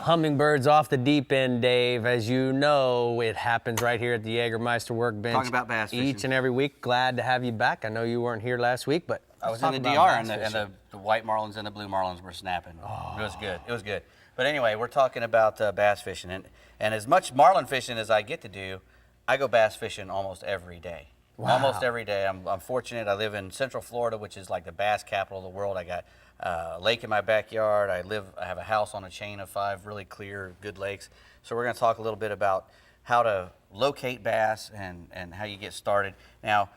Hummingbirds off the deep end, Dave. As you know, it happens right here at the Jägermeister Workbench. Talking about bass fishing. Each and every week. Glad to have you back. I know you weren't here last week, but I was in the DR and the white marlins and the blue marlins were snapping. Oh. It was good. It was good. But anyway, we're talking about bass fishing. And as much marlin fishing as I get to do, I go bass fishing almost every day. Wow. Almost every day. I'm fortunate. I live in Central Florida, which is like the bass capital of the world. I got a lake in my backyard. I have a house on a chain of 5 really clear, good lakes. So we're going to talk a little bit about how to locate bass and how you get started. Now,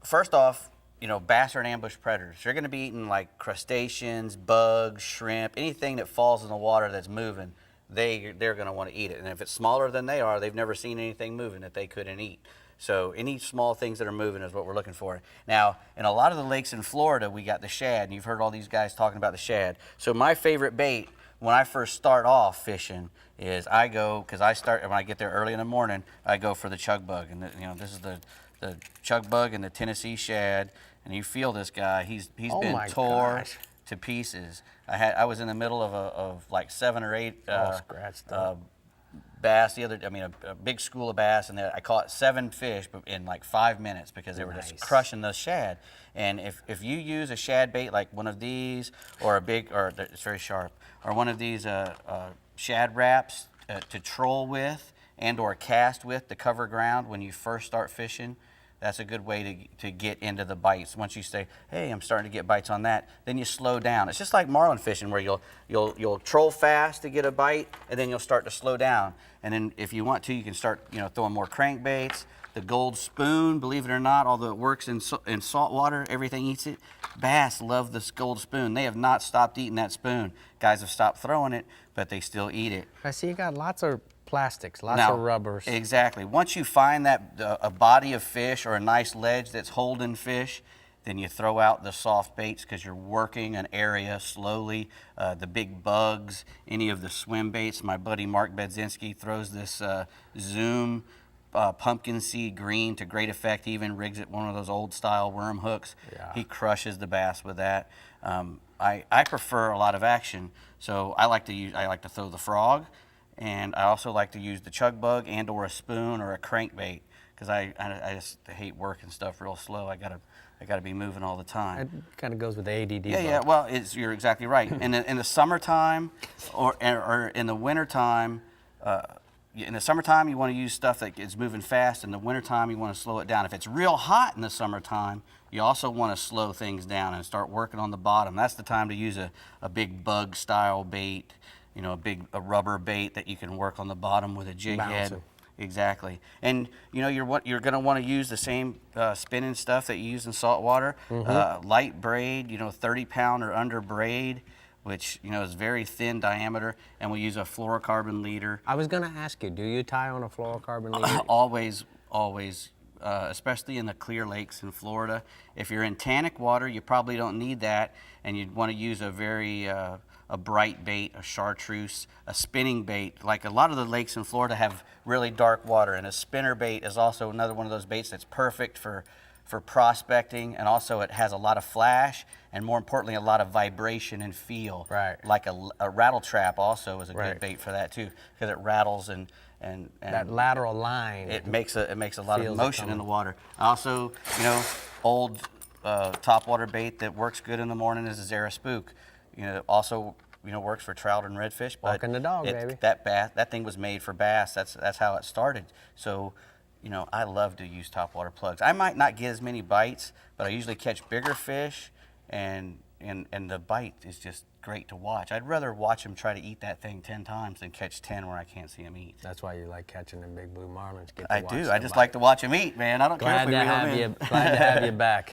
first off, you know, bass are an ambush predators. They're going to be eating like crustaceans, bugs, shrimp, anything that falls in the water that's moving. They're going to want to eat it. And if it's smaller than they are, they've never seen anything moving that they couldn't eat. So any small things that are moving is what we're looking for. Now, in a lot of the lakes in Florida, we got the shad, and you've heard all these guys talking about the shad. So my favorite bait when I first start off fishing is I go, because when I get there early in the morning, I go for the chug bug. And this is the chug bug and the Tennessee shad. And you feel this guy, he's been tore to pieces. I was in the middle of like 7 or 8 bass a big school of bass, and I caught 7 fish in like 5 minutes because they were just crushing the shad. And if you use a shad bait like one of these, or it's very sharp, or one of these shad wraps to troll with and or cast with to cover ground when you first start fishing, that's a good way to get into the bites. Once you say, hey, I'm starting to get bites on that, then you slow down. It's just like marlin fishing where you'll troll fast to get a bite, and then you'll start to slow down. And then if you want to, you can start throwing more crankbaits. The gold spoon, believe it or not, although it works in salt water, everything eats it. Bass love this gold spoon. They have not stopped eating that spoon. Guys have stopped throwing it, but they still eat it. I see you got lots of plastics, lots of rubbers. Exactly. Once you find that a body of fish or a nice ledge that's holding fish, then you throw out the soft baits because you're working an area slowly. The big bugs, any of the swim baits. My buddy Mark Bedzinski throws this Zoom pumpkin seed green to great effect. He even rigs it one of those old style worm hooks. Yeah. He crushes the bass with that. I prefer a lot of action, so I like to throw the frog. And I also like to use the chug bug and or a spoon or a crankbait because I just hate working stuff real slow. I gotta be moving all the time. It kind of goes with the ADD. Yeah. Well, you're exactly right. in the summertime or in the wintertime, in the summertime you want to use stuff that is moving fast. In the wintertime you want to slow it down. If it's real hot in the summertime, you also want to slow things down and start working on the bottom. That's the time to use a big bug style bait. A rubber bait that you can work on the bottom with a jig head. Exactly. And you're going to want to use the same spinning stuff that you use in salt water. Light braid, 30-pound or under braid, which is very thin diameter, and we use a fluorocarbon leader. I was going to ask you, do you tie on a fluorocarbon leader? Always. Especially in the clear lakes in Florida. If you're in tannic water, you probably don't need that, and you'd want to use a very a bright bait, a chartreuse, a spinning bait. Like a lot of the lakes in Florida have really dark water, and a spinner bait is also another one of those baits that's perfect for prospecting, and also it has a lot of flash, and more importantly, a lot of vibration and feel. Right. Like a rattle trap also is a good bait for that too, because it rattles and that lateral line. It makes a lot of motion in the water. Also, old topwater bait that works good in the morning is a Zara Spook. Also works for trout and redfish. Walking the dog, baby. That thing was made for bass. That's how it started. So, I love to use topwater plugs. I might not get as many bites, but I usually catch bigger fish, and the bite is just great to watch. I'd rather watch them try to eat that thing 10 times than catch 10 where I can't see them eat. That's why you like catching them big blue marlins. I do. I just like to watch them eat, man. I don't care if we reel them in. Glad to have you back.